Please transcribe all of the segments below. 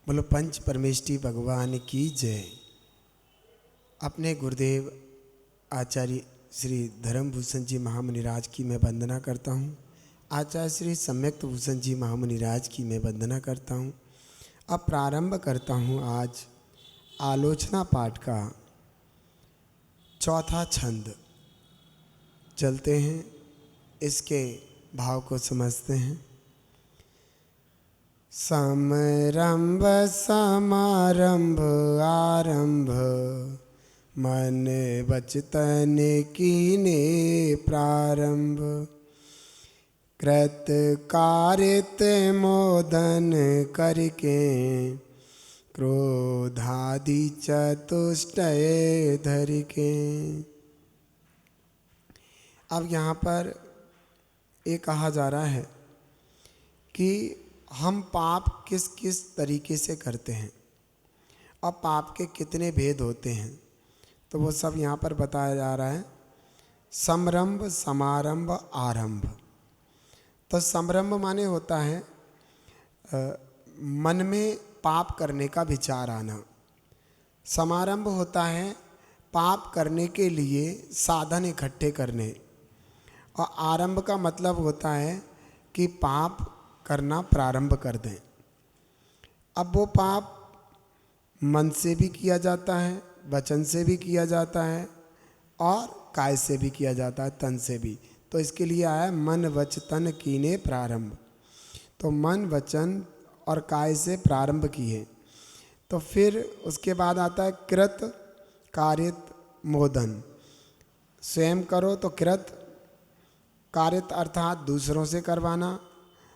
बोलो पंच परमेष्टि भगवान की जय। अपने गुरुदेव आचार्य श्री धर्मभूषण जी महामुनिराज की मैं वंदना करता हूँ। आचार्य श्री सम्यक्त भूषण जी महामुनिराज की मैं वंदना करता हूँ। अब प्रारंभ करता हूँ आज आलोचना पाठ का चौथा छंद। चलते हैं, इसके भाव को समझते हैं। समरंभ समारंभ आरंभ, मन वचतन कीने प्रारंभ। कृत कारित मोदन करके, क्रोधादि चतुष्टय धर के। अब यहाँ पर ये कहा जा रहा है कि हम पाप किस किस तरीके से करते हैं और पाप के कितने भेद होते हैं, तो वो सब यहाँ पर बताया जा रहा है। समरंभ समारंभ आरंभ। तो समरंभ माने होता है मन में पाप करने का विचार आना। समारंभ होता है पाप करने के लिए साधन इकट्ठे करने। और आरंभ का मतलब होता है कि पाप करना प्रारंभ कर दें। अब वो पाप मन से भी किया जाता है, वचन से भी किया जाता है और काय से भी किया जाता है, तन से भी। तो इसके लिए आया मन वच तन कीने प्रारंभ। तो मन वचन और काय से प्रारंभ किए। तो फिर उसके बाद आता है कृत कारित मोदन। स्वयं करो तो कृत, कारित अर्थात दूसरों से करवाना,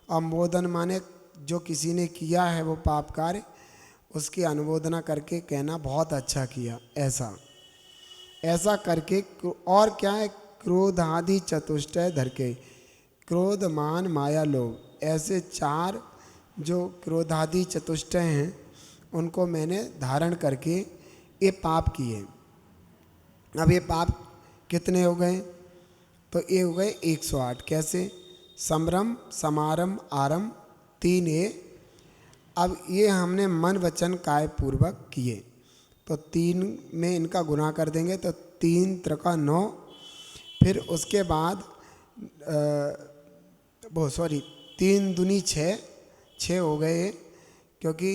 और मोदन माने जो किसी ने किया है वो पाप कार्य, उसकी अनुमोदना करके कहना बहुत अच्छा किया। ऐसा करके। और क्या है, क्रोध आदि चतुष्टय धर के। क्रोध मान माया लोभ, ऐसे चार जो क्रोधादि चतुष्टय हैं उनको मैंने धारण करके ये पाप किए। अब ये पाप कितने हो गए, तो ये हो गए 108। कैसे? समरम समारम आरम 3 ये। अब ये हमने मन वचन काय पूर्वक किए, तो 3 में इनका गुना कर देंगे तो 3 त्रिका 9। फिर उसके बाद 3 दूनी 6 हो गए, क्योंकि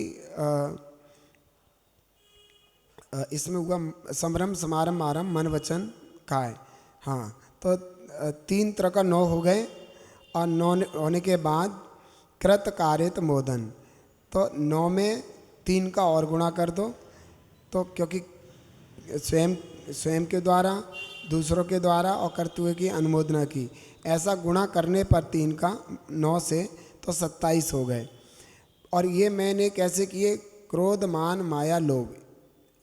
इसमें हुआ समरम समारम आरम मन वचन काय। हाँ, तो 3 त्रिका 9 हो गए। और 9 होने के बाद कृत कारित मोदन, तो 9 में 3 का और गुणा कर दो। तो क्योंकि स्वयं के द्वारा, दूसरों के द्वारा और कर्तव्य की अनुमोदना की, ऐसा गुणा करने पर 3 का 9 से तो 27 हो गए। और ये मैंने कैसे किए? क्रोध मान माया लोभ,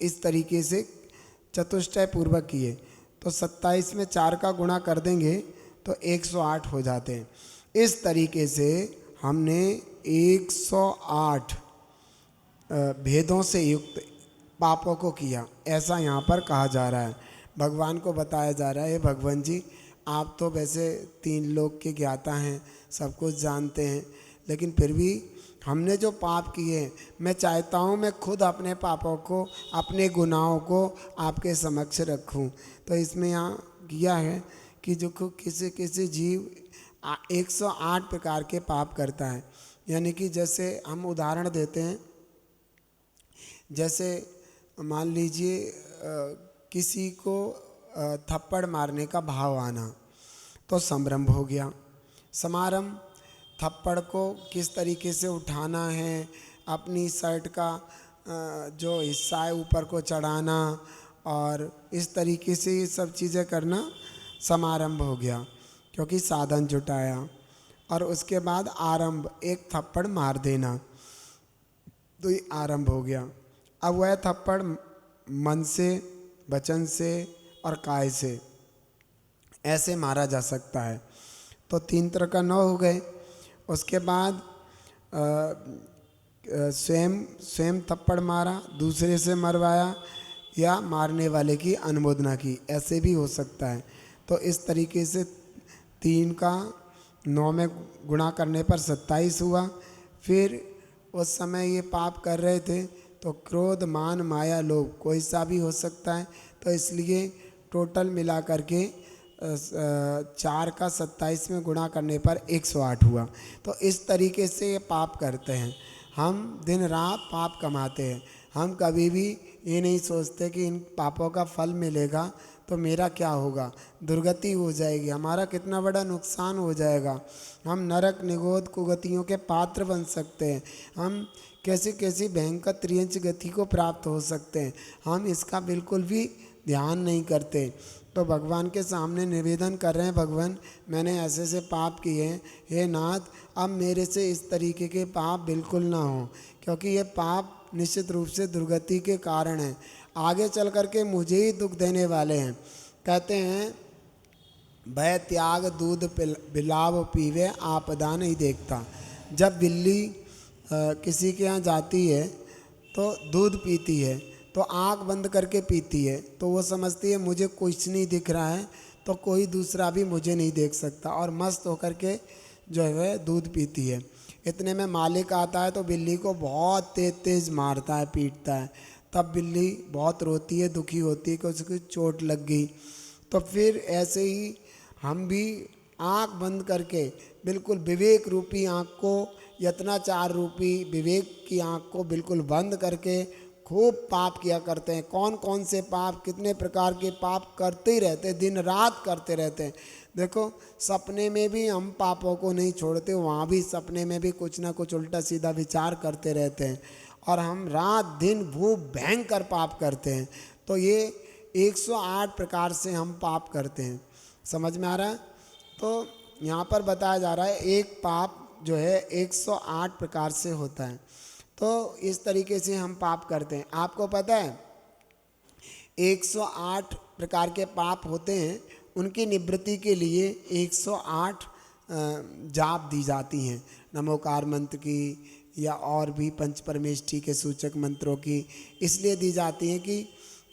इस तरीके से चतुष्टय पूर्वक किए। तो 27 में 4 का गुणा कर देंगे तो 108 हो जाते हैं। इस तरीके से हमने 108 भेदों से युक्त पापों को किया, ऐसा यहाँ पर कहा जा रहा है। भगवान को बताया जा रहा है, भगवान जी आप तो वैसे 3 लोक के ज्ञाता हैं, सब कुछ जानते हैं, लेकिन फिर भी हमने जो पाप किए, मैं चाहता हूँ मैं खुद अपने पापों को, अपने गुनाहों को आपके समक्ष रखूँ। तो इसमें यहाँ किया है कि जो किसी किसी जीव 108 प्रकार के पाप करता है। यानी कि जैसे हम उदाहरण देते हैं, जैसे मान लीजिए किसी को थप्पड़ मारने का भाव आना, तो समरंभ हो गया। समारंभ, थप्पड़ को किस तरीके से उठाना है, अपनी शर्ट का जो हिस्सा है ऊपर को चढ़ाना, और इस तरीके से ये सब चीज़ें करना समारंभ हो गया, क्योंकि साधन जुटाया। और उसके बाद आरंभ, एक थप्पड़ मार देना, तो ये आरंभ हो गया। अब वह थप्पड़ मन से, वचन से और काय से ऐसे मारा जा सकता है। तो 3 तरह का 9 हो गए। उसके बाद स्वयं थप्पड़ मारा, दूसरे से मरवाया, या मारने वाले की अनुमोदना की, ऐसे भी हो सकता है। तो इस तरीके से 3 का 9 में गुणा करने पर 27 हुआ। फिर उस समय ये पाप कर रहे थे, तो क्रोध, मान, माया, लोभ कोई सा भी हो सकता है। तो इसलिए टोटल मिला करके 4 का 27 में गुणा करने पर 108 हुआ। तो इस तरीके से ये पाप करते हैं। हम दिन रात पाप कमाते हैं। हम कभी भी ये नहीं सोचते कि इन पापों का फल मिलेगा तो मेरा क्या होगा, दुर्गति हो जाएगी, हमारा कितना बड़ा नुकसान हो जाएगा, हम नरक निगोद कुगतियों के पात्र बन सकते हैं, हम कैसी कैसी भयंकर त्रियंच गति को प्राप्त हो सकते हैं। हम इसका बिल्कुल भी ध्यान नहीं करते। तो भगवान के सामने निवेदन कर रहे हैं, भगवान मैंने ऐसे से पाप किए हैं, हे नाथ अब मेरे से इस तरीके के पाप बिल्कुल ना हो, क्योंकि ये पाप निश्चित रूप से दुर्गति के कारण है, आगे चल करके मुझे ही दुख देने वाले हैं। कहते हैं भय त्याग दूध बिलाव पीवे आपदा नहीं देखता। जब बिल्ली किसी के यहाँ जाती है तो दूध पीती है, तो आँख बंद करके पीती है, तो वो समझती है मुझे कुछ नहीं दिख रहा है तो कोई दूसरा भी मुझे नहीं देख सकता, और मस्त होकर के जो है दूध पीती है। इतने में मालिक आता है तो बिल्ली को बहुत तेज तेज मारता है, पीटता है। तब बिल्ली बहुत रोती है, दुखी होती है कि उसकी चोट लग गई। तो फिर ऐसे ही हम भी आँख बंद करके बिल्कुल विवेक रूपी आँख को, यत्नाचार रूपी विवेक की आँख को बिल्कुल बंद करके खूब पाप किया करते हैं। कौन कौन से पाप, कितने प्रकार के पाप करते ही रहते हैं, दिन रात करते रहते हैं। देखो सपने में भी हम पापों को नहीं छोड़ते, वहाँ भी सपने में भी कुछ ना कुछ उल्टा सीधा विचार करते रहते हैं, और हम रात दिन भूख भयंकर पाप करते हैं। तो ये 108 प्रकार से हम पाप करते हैं। समझ में आ रहा है? तो यहाँ पर बताया जा रहा है एक पाप जो है 108 प्रकार से होता है। तो इस तरीके से हम पाप करते हैं। आपको पता है 108 प्रकार के पाप होते हैं, उनकी निवृत्ति के लिए 108 जाप दी जाती हैं, नमोकार मंत्र की या और भी पंच परमेष्ठी के सूचक मंत्रों की। इसलिए दी जाती हैं कि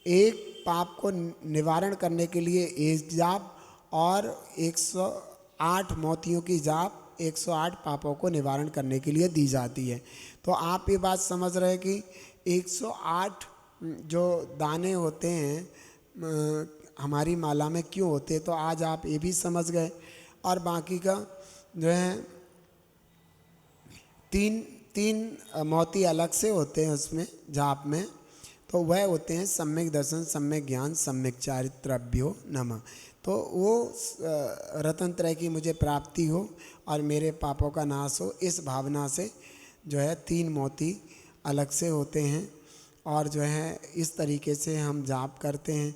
एक पाप को निवारण करने के लिए एक जाप और 108 मोतियों की जाप 108 पापों को निवारण करने के लिए दी जाती है। तो आप ये बात समझ रहे हैं कि 108 जो दाने होते हैं हमारी माला में क्यों होते हैं, तो आज आप ये भी समझ गए। और बाकी का जो है तीन मोती अलग से होते हैं उसमें जाप में, तो वह होते हैं सम्यक दर्शन, सम्यक ज्ञान, सम्यक चारित्रभ्यो नमः। तो वो रतन त्रय की मुझे प्राप्ति हो और मेरे पापों का नाश हो, इस भावना से जो है 3 मोती अलग से होते हैं, और जो है इस तरीके से हम जाप करते हैं।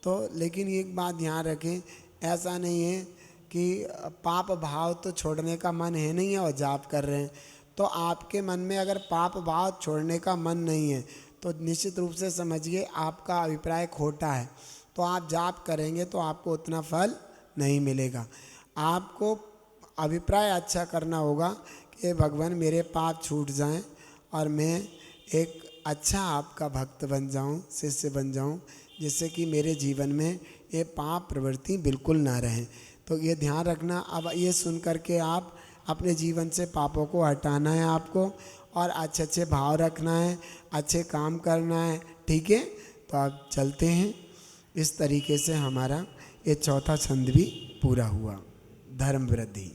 तो लेकिन एक बात ध्यान रखें, ऐसा नहीं है कि पाप भाव तो छोड़ने का मन है नहीं है और जाप कर रहे हैं। तो आपके मन में अगर पाप भाव छोड़ने का मन नहीं है तो निश्चित रूप से समझिए आपका अभिप्राय खोटा है। तो आप जाप करेंगे तो आपको उतना फल नहीं मिलेगा। आपको अभिप्राय अच्छा करना होगा कि भगवान मेरे पाप छूट जाएं और मैं एक अच्छा आपका भक्त बन जाऊं, शिष्य बन जाऊं, जिससे कि मेरे जीवन में ये पाप प्रवृत्ति बिल्कुल ना रहें। तो ये ध्यान रखना। अब ये सुन करके आप अपने जीवन से पापों को हटाना है आपको, और अच्छे अच्छे भाव रखना है, अच्छे काम करना है। ठीक है, तो आप चलते हैं। इस तरीके से हमारा ये चौथा छंद भी पूरा हुआ, धर्म वृद्धि।